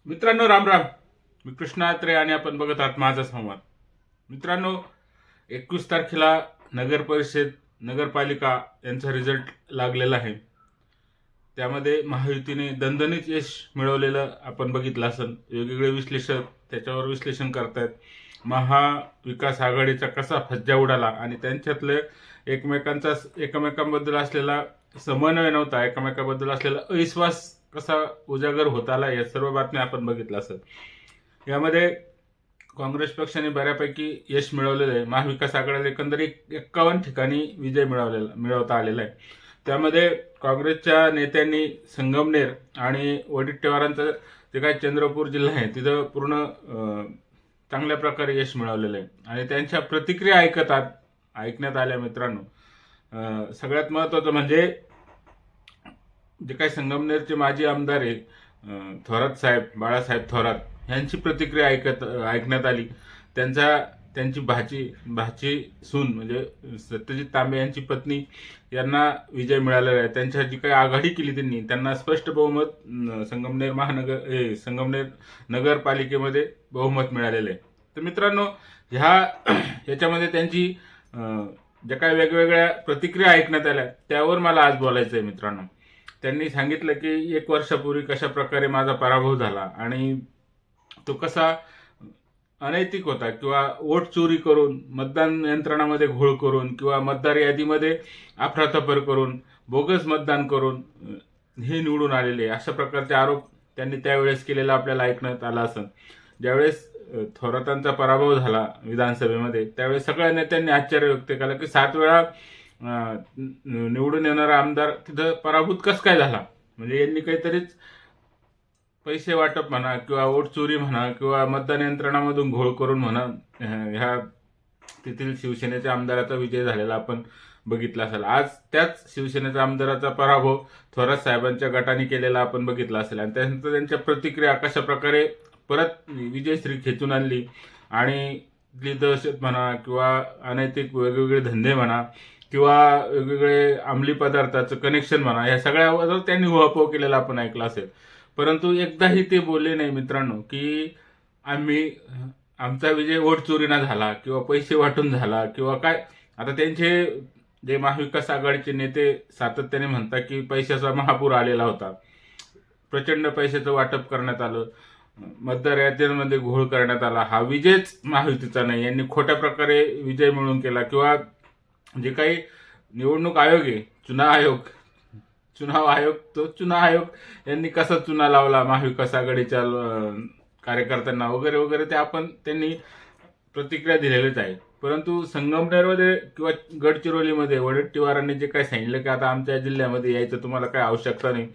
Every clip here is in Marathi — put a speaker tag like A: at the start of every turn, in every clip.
A: मित्रांनो, राम राम. मी कृष्णा आत्रे आणि आपण बघत आहात माझा संवाद. मित्रांनो, 21 तारखेला नगर परिषद नगरपालिका यांचा रिझल्ट लागलेला आहे. त्यामध्ये महायुतीने दणदणीत यश मिळवलेलं आपण बघितलं असेल. वेगवेगळे विश्लेषक त्याच्यावर विश्लेषण करतायत. महाविकास आघाडीचा कसा फज्जा उडाला आणि त्यांच्यातले एकमेकांबद्दल असलेला समन्वय नव्हता, एकमेकांबद्दल असलेला अविश्वास कसा उजागर होत आला, या सर्व बातम्या आपण बघितलं असेल. यामध्ये काँग्रेस पक्षाने बऱ्यापैकी यश मिळवलेलं आहे. महाविकास आघाडीला एकंदरीत 51 ठिकाणी विजय मिळवता आलेला आहे. त्यामध्ये काँग्रेसच्या नेत्यांनी संगमनेर आणि वडेट्टीवारांचं जे काही चंद्रपूर जिल्हा आहे तिथं पूर्ण चांगल्या प्रकारे यश मिळवलेलं आहे आणि त्यांच्या प्रतिक्रिया ऐकण्यात आल्या. मित्रांनो, सगळ्यात महत्त्वाचं म्हणजे जे काही संगमनेरचे माजी आमदार आहे थोरात साहेब, बाळासाहेब थोरात यांची प्रतिक्रिया ऐकण्यात आली. त्यांची भाची सून म्हणजे सत्यजित तांबे यांची पत्नी यांना विजय मिळालेला आहे. त्यांच्या जी काही आघाडी केली त्यांना स्पष्ट बहुमत संगमनेर नगरपालिकेमध्ये बहुमत मिळालेलं आहे. तर मित्रांनो, याच्यामध्ये त्यांची ज्या काही वेगवेगळ्या प्रतिक्रिया ऐकण्यात आल्या त्यावर मला आज बोलायचं आहे. मित्रांनो, त्यांनी सांगितलं की 1 वर्षापूर्वी कशा प्रकारे माझा पराभव झाला आणि तो कसा अनैतिक होता किंवा वोट चोरी करून, मतदान यंत्रणामध्ये घोळ करून किंवा मतदार यादीमध्ये अफरातफर करून, बोगस मतदान करून हे निवडून आलेले, अशा प्रकारचे आरोप त्यांनी त्यावेळेस केलेला आपल्याला ऐकण्यात आला असेल. ज्यावेळेस थोरातांचा पराभव झाला विधानसभेमध्ये त्यावेळेस सगळ्या नेत्यांनी आश्चर्य व्यक्त केलं की 7 वेळा निवडून येणारा आमदार तिथं पराभूत कसं काय झाला. म्हणजे यांनी काहीतरीच पैसे वाटप म्हणा किंवा वोट चोरी म्हणा किंवा मतदान यंत्रणामधून घोळ करून म्हणा, ह्या तेथील शिवसेनेच्या आमदाराचा विजय झालेला आपण बघितला असेल. आज त्याच शिवसेनेच्या आमदाराचा पराभव थोरात साहेबांच्या गटाने केलेला आपण बघितला असेल आणि त्यानंतर त्यांच्या प्रतिक्रिया कशा प्रकारे परत विजयश्री खेचून आणली आणि दहशत म्हणा किंवा अनैतिक वेगवेगळे धंदे म्हणा किंवा वेगवेगळे अंमली पदार्थाचं कनेक्शन म्हणा, या सगळ्यावर त्यांनी उहापोह केलेला आपण ऐकला असेल. परंतु एकदाही ते बोलले नाही मित्रांनो की आमचा विजय वोट चोरीना झाला किंवा पैसे वाटून झाला किंवा काय. आता त्यांचे जे महाविकास आघाडीचे नेते सातत्याने म्हणतात की पैशाचा महापूर आलेला होता, प्रचंड पैशाचं वाटप करण्यात आलं, मतदार याद्यांमध्ये घोळ करण्यात आला, हा विजयच महायुतीचा नाही, यांनी खोट्या प्रकारे विजय मिळवून केला किंवा जे काही निवडणूक आयोग आहे, चुनाव आयोग यांनी कसा चुना लावला महाविकास आघाडीच्या कार्यकर्त्यांना वगैरे वगैरे त्यांनी प्रतिक्रिया दिलेलीच आहे. परंतु संगमनेरमध्ये किंवा गडचिरोलीमध्ये वडेट्टीवारांनी जे काय सांगितलं की आता आमच्या जिल्ह्यामध्ये यायचं तुम्हाला काय आवश्यकता नाही,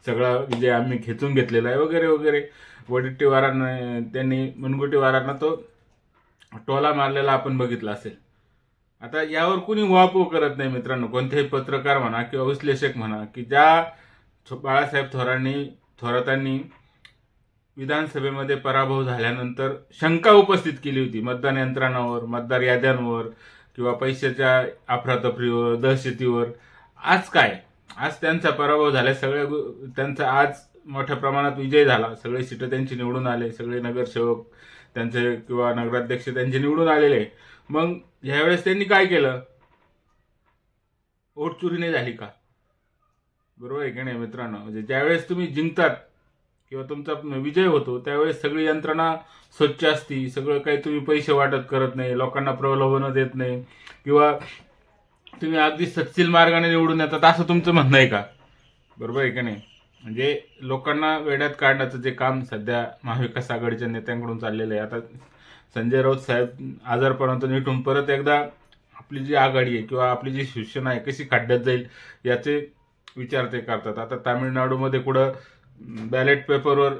A: सगळा विजय आम्ही खेचून घेतलेला आहे वगैरे वगैरे, वडेट्टीवारांना त्यांनी मुनगुटीवारांना तो टोला मारलेला आपण बघितला असेल. आता यावर कुणी उहापोह करत नाही मित्रांनो, कोणतेही पत्रकार म्हणा किंवा विश्लेषक म्हणा की ज्या बाळासाहेब थोरातांनी विधानसभेमध्ये पराभव झाल्यानंतर शंका उपस्थित केली होती मतदान यंत्रणावर, मतदार याद्यांवर किंवा पैशाच्या अफरातफरीवर, दहशतीवर. आज त्यांचा पराभव झाला, त्यांचा आज मोठ्या प्रमाणात विजय झाला, सगळे सीटं त्यांची निवडून आले, सगळे नगरसेवक त्यांचे किंवा नगराध्यक्ष त्यांचे निवडून आलेले. मग ह्यावेळेस त्यांनी काय केलं? वोट चोरी नाही झाली का? बरोबर आहे की नाही मित्रांनो? म्हणजे ज्यावेळेस तुम्ही जिंकतात किंवा तुमचा विजय होतो त्यावेळेस सगळी यंत्रणा स्वच्छ असती, सगळं काही तुम्ही पैसे वाटत करत नाही, लोकांना प्रलोभन देत नाही किंवा तुम्ही अगदी सत्शील मार्गाने निवडून येतात असं तुमचं म्हणणं आहे का? बरोबर आहे की नाही? म्हणजे लोकांना वेड्यात काढण्याचं जे काम सध्या महाविकास आघाडीच्या नेत्यांकडून चाललेलं आहे. आता संजय राऊत साहेब आजारपणातून निघून परत एकदा आपली जी आघाडी आहे किंवा आपली जी शिवसेना आहे कशी खड्ड्यात जाईल याचे विचार ते करतात. आता तामिळनाडूमध्ये कुठं बॅलेट पेपरवर,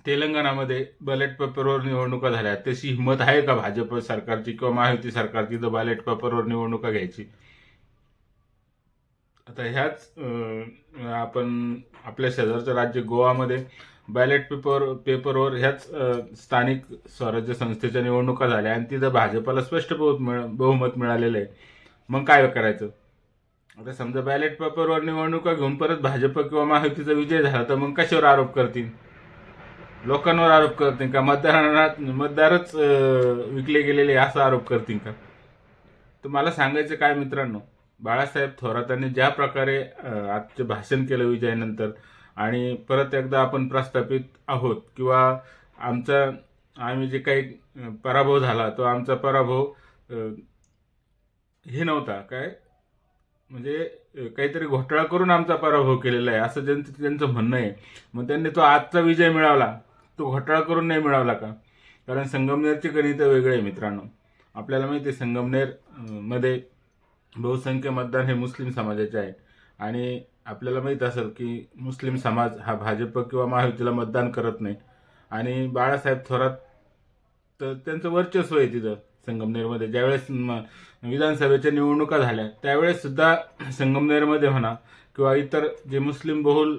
A: तेलंगणामध्ये बॅलेट पेपरवर निवडणुका झाल्या, तशी हिंमत आहे का भाजप सरकारची किंवा महायुती सरकारची तर बॅलेट पेपरवर निवडणुका घ्यायची? आता ह्याच आपण आपल्या शेजारचं राज्य गोवामध्ये बॅलेट पेपरवर ह्याच स्थानिक स्वराज्य संस्थेच्या निवडणुका झाल्या आणि तिथं भाजपला स्पष्ट बहुमत मिळालेलं आहे. मग काय करायचं? आता समजा बॅलेट पेपरवर निवडणुका घेऊन परत भाजप किंवा महायुतीचा विजय झाला तर मग कशावर आरोप करतील? लोकांवर आरोप करतील का, मतदारच विकले गेलेले असा आरोप करतील का? तर मला सांगायचं काय मित्रांनो, बाळासाहेब थोरातांनी ज्या प्रकारे आजचे भाषण केलं विजयानंतर, आणि परत एकदा आपण प्रस्थापित आहोत किंवा आम्ही जे काही पराभव झाला तो आमचा पराभव हे नव्हता काय, म्हणजे काहीतरी घोटाळा करून आमचा पराभव केलेला आहे असं त्यांचं म्हणणं आहे. मग त्यांनी तो आजचा विजय मिळवला तो घोटाळा करून नाही मिळवला का? कारण संगमनेरचे गणित वेगळे आहे मित्रांनो. आपल्याला माहिती आहे संगमनेर मध्ये बहुसंख्य मतदान हे मुस्लिम समाजाचे आहे, आणि आपल्याला माहीत असेल की मुस्लिम समाज हा भाजप किंवा महायुतीला मतदान करत नाही. आणि बाळासाहेब थोरात तर त्यांचं वर्चस्व आहे तिथं संगमनेरमध्ये. ज्यावेळेस विधानसभेच्या निवडणुका झाल्या त्यावेळेस सुद्धा संगमनेरमध्ये म्हणा किंवा इतर जे मुस्लिम बहुल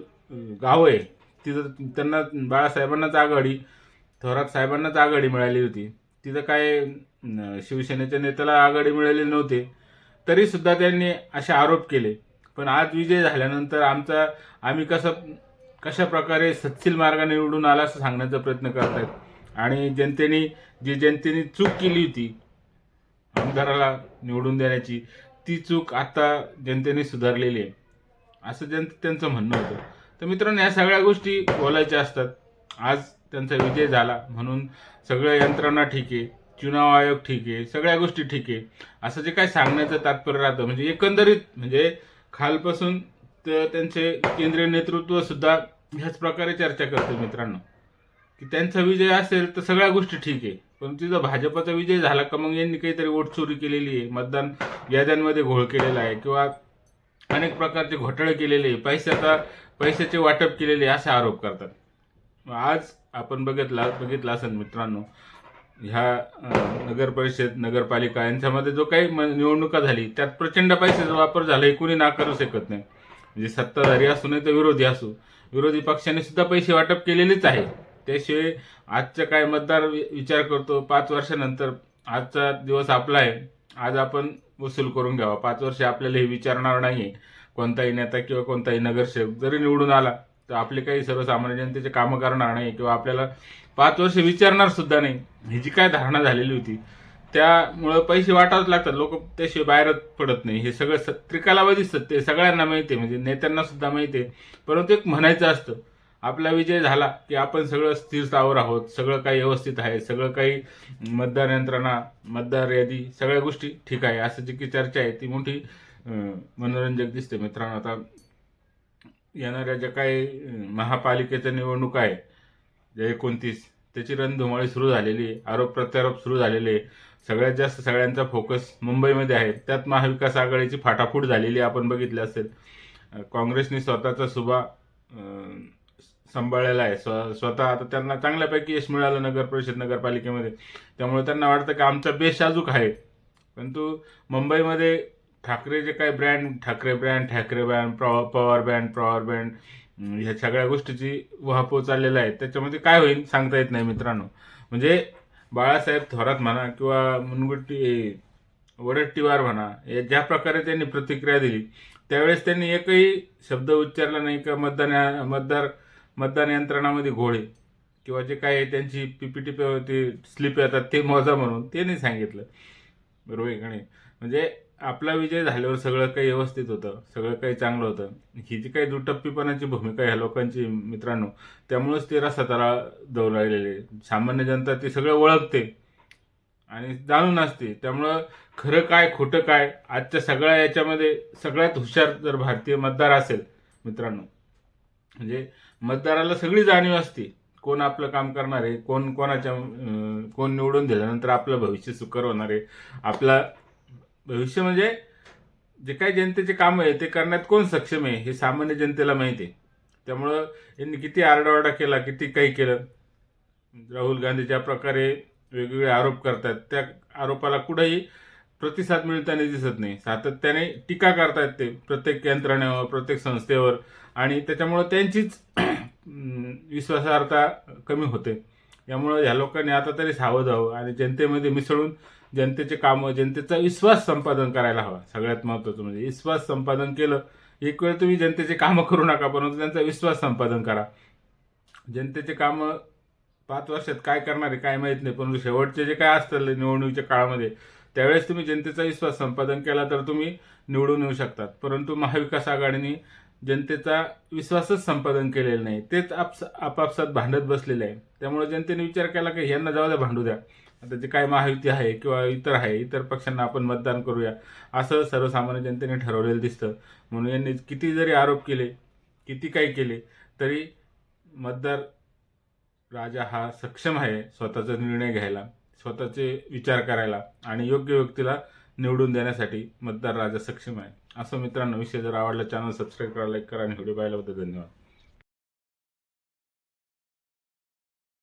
A: गावं आहे तिथं त्यांना बाळासाहेबांनाच आघाडी, थोरात साहेबांनाच आघाडी मिळाली होती. तिथं काय शिवसेनेच्या नेत्याला आघाडी मिळाली नव्हती, तरी सुद्धा त्यांनी असे आरोप केले. पण आज विजय झाल्यानंतर आम्ही कशा प्रकारे सत्शील मार्गाने निवडून आला असं सांगण्याचा प्रयत्न करतायत. आणि जनतेने चूक केली होती आमदाराला निवडून देण्याची, ती चूक आता जनतेने सुधारलेली आहे असं त्यांचं म्हणणं होतं. तर मित्रांनो, या सगळ्या गोष्टी बोलायच्या असतात. आज त्यांचा विजय झाला म्हणून सगळ्या यंत्रणा ठीक आहे, चुनाव आयोग ठीक आहे, सगळ्या गोष्टी ठीक आहे असं जे काय सांगण्याचं तात्पर्य राहतं. म्हणजे एकंदरीत म्हणजे खालपासून त्यांचे केंद्रीय नेतृत्व सुद्धा ह्याच प्रकारे चर्चा करते मित्रांनो, की त्यांचा विजय असेल तर सगळ्या गोष्टी ठीक आहे, पण तिथं भाजपचा विजय झाला का मग यांनी काहीतरी वोट चोरी केलेली आहे, मतदान याद्यांमध्ये घोळ केलेला आहे किंवा अनेक प्रकारचे घोटाळे केलेले आहे, पैशाचे वाटप केलेले असे आरोप करतात. आज आपण बघितलं असेल मित्रांनो, ह्या नगर परिषद नगरपालिका यांच्यामध्ये जो काही निवडणुका झाली त्यात प्रचंड पैशाचा वापर झाला हे कुणी नाकारू शकत नाही. म्हणजे सत्ताधारी असू नाही तर विरोधी असू, विरोधी पक्षाने सुद्धा पैसे वाटप केलेलेच आहे. त्याशिवाय आजच्या काय मतदार विचार करतो 5 वर्षानंतर आजचा दिवस आपला आहे, आज आपण वसूल करून घ्यावा, 5 वर्ष आपल्याला हे विचारणार नाहीये कोणताही नेता किंवा कोणताही नगरसेवक जरी निवडून आला तर आपले काही सर्वसामान्य जनतेचे कामं करणार नाही किंवा आपल्याला 5 वर्ष विचारणार सुद्धा नाही, ही जी काय धारणा झालेली होती त्यामुळं पैसे वाटावेच लागतात. लोक त्याशिवाय बाहेरच पडत नाही. हे सगळं त्रिकालावधी सत्य सगळ्यांना माहिती आहे, म्हणजे नेत्यांना सुद्धा माहिती आहे. परंतु एक म्हणायचं असतं, आपला विजय झाला की आपण सगळं स्थिर स्थावर आहोत, सगळं काही व्यवस्थित आहे, सगळं काही मतदार यंत्रणा, मतदार यादी, सगळ्या गोष्टी ठीक आहे असं जी की चर्चा आहे ती मोठी मनोरंजक दिसते मित्रांनो. आता येणाऱ्या ज्या काही महापालिकेच्या निवडणुका आहे जे 29, त्याची रणधुमाळी सुरू झालेली आहे, आरोप प्रत्यारोप सुरू झालेले आहे. सगळ्यात जास्त सगळ्यांचा फोकस मुंबईमध्ये आहे. त्यात महाविकास आघाडीची फाटाफूट झालेली आपण बघितली असेल. काँग्रेसने स्वतःचा सुभा सांभाळलेला आहे, स्वतः आता त्यांना चांगल्यापैकी यश मिळालं नगर परिषद नगरपालिकेमध्ये, त्यामुळे त्यांना वाटतं की आमचा बेस साजूक आहे. परंतु मुंबईमध्ये ठाकरे जे काही ठाकरे ब्रँड, पवार ब्रँड ह्या सगळ्या गोष्टीची उहापोह चाललेला आहे. त्याच्यामध्ये काय होईल सांगता येत नाही मित्रांनो. म्हणजे बाळासाहेब थोरात म्हणा किंवा वडट्टीवार म्हणा, ज्या प्रकारे त्यांनी प्रतिक्रिया दिली त्यावेळेस त्यांनी एकही शब्द उच्चारला नाही का मतदान यंत्रणामध्ये घोळे किंवा जे काय त्यांची पीपीटी ते स्लिप येतात ते मोजा म्हणून ते नाही सांगितलं. बरोबर आहे का नाही? म्हणजे आपला विजय झाल्यावर सगळं काही व्यवस्थित होतं, सगळं काही चांगलं होतं. ही जी काही दुटप्पीपणाची भूमिका ह्या लोकांची मित्रांनो, त्यामुळेच ते रसातारा जाऊ राहिलेले. सामान्य जनता ते सगळं ओळखते आणि जाणून असते. त्यामुळं खरं काय खोटं काय आजच्या सगळ्या याच्यामध्ये सगळ्यात हुशार जर भारतीय मतदार असेल मित्रांनो, म्हणजे मतदाराला सगळी जाणीव असते कोण आपलं काम करणार आहे, कोण निवडून दिल्यानंतर आपलं भविष्य सुकर होणार आहे. आपला भविष्य म्हणजे जे काही जनतेचे काम आहे ते करण्यात कोण सक्षम आहे हे सामान्य जनतेला माहिती आहे. त्यामुळं यांनी किती आरडाओरडा केला, किती काही केलं, राहुल गांधी ज्या प्रकारे वेगवेगळे आरोप करतात त्या आरोपाला कुठेही प्रतिसाद मिळताना दिसत नाही. सातत्याने टीका करतायत ते प्रत्येक यंत्रणेवर, प्रत्येक संस्थेवर, आणि त्याच्यामुळं त्यांचीच विश्वासार्हता कमी होते. यामुळं ह्या लोकांनी आता तरी सावध व्हावं आणि जनतेमध्ये मिसळून जनतेचे कामं, जनतेचा विश्वास संपादन करायला हवा. सगळ्यात महत्त्वाचं म्हणजे विश्वास संपादन केलं. एक वेळ तुम्ही जनतेचे कामं करू नका, परंतु त्यांचा विश्वास संपादन करा. जनतेचे कामं 5 वर्षात काय करणार आहे काय माहीत नाही, पण शेवटचे जे काय असतं निवडणुकीच्या काळामध्ये त्यावेळेस तुम्ही जनतेचा विश्वास संपादन केला तर तुम्ही निवडून येऊ शकतात. परंतु महाविकास आघाडीने जनतेचा विश्वासच संपादन केलेला नाही, तेच आपापसात भांडत बसलेले आहे. त्यामुळे जनतेने विचार केला की ह्यांना जाऊ द्या, भांडू द्या, आता जे काय महायुती आहे किंवा इतर पक्षांना आपण मतदान करूया, असं सर्वसामान्य जनतेने ठरवलेलं दिसतं. म्हणून यांनी किती जरी आरोप केले, किती काही केले, तरी मतदार राजा हा सक्षम आहे स्वतःचा निर्णय घ्यायला, स्वतःचे विचार करायला आणि योग्य व्यक्तीला निवडून देण्यासाठी मतदार राजा सक्षम आहे. असं मित्रांनो, विषय जर आवडला चॅनल सबस्क्राईब करा, लाईक करा आणि व्हिडिओ पाहिल्याबद्दल धन्यवाद.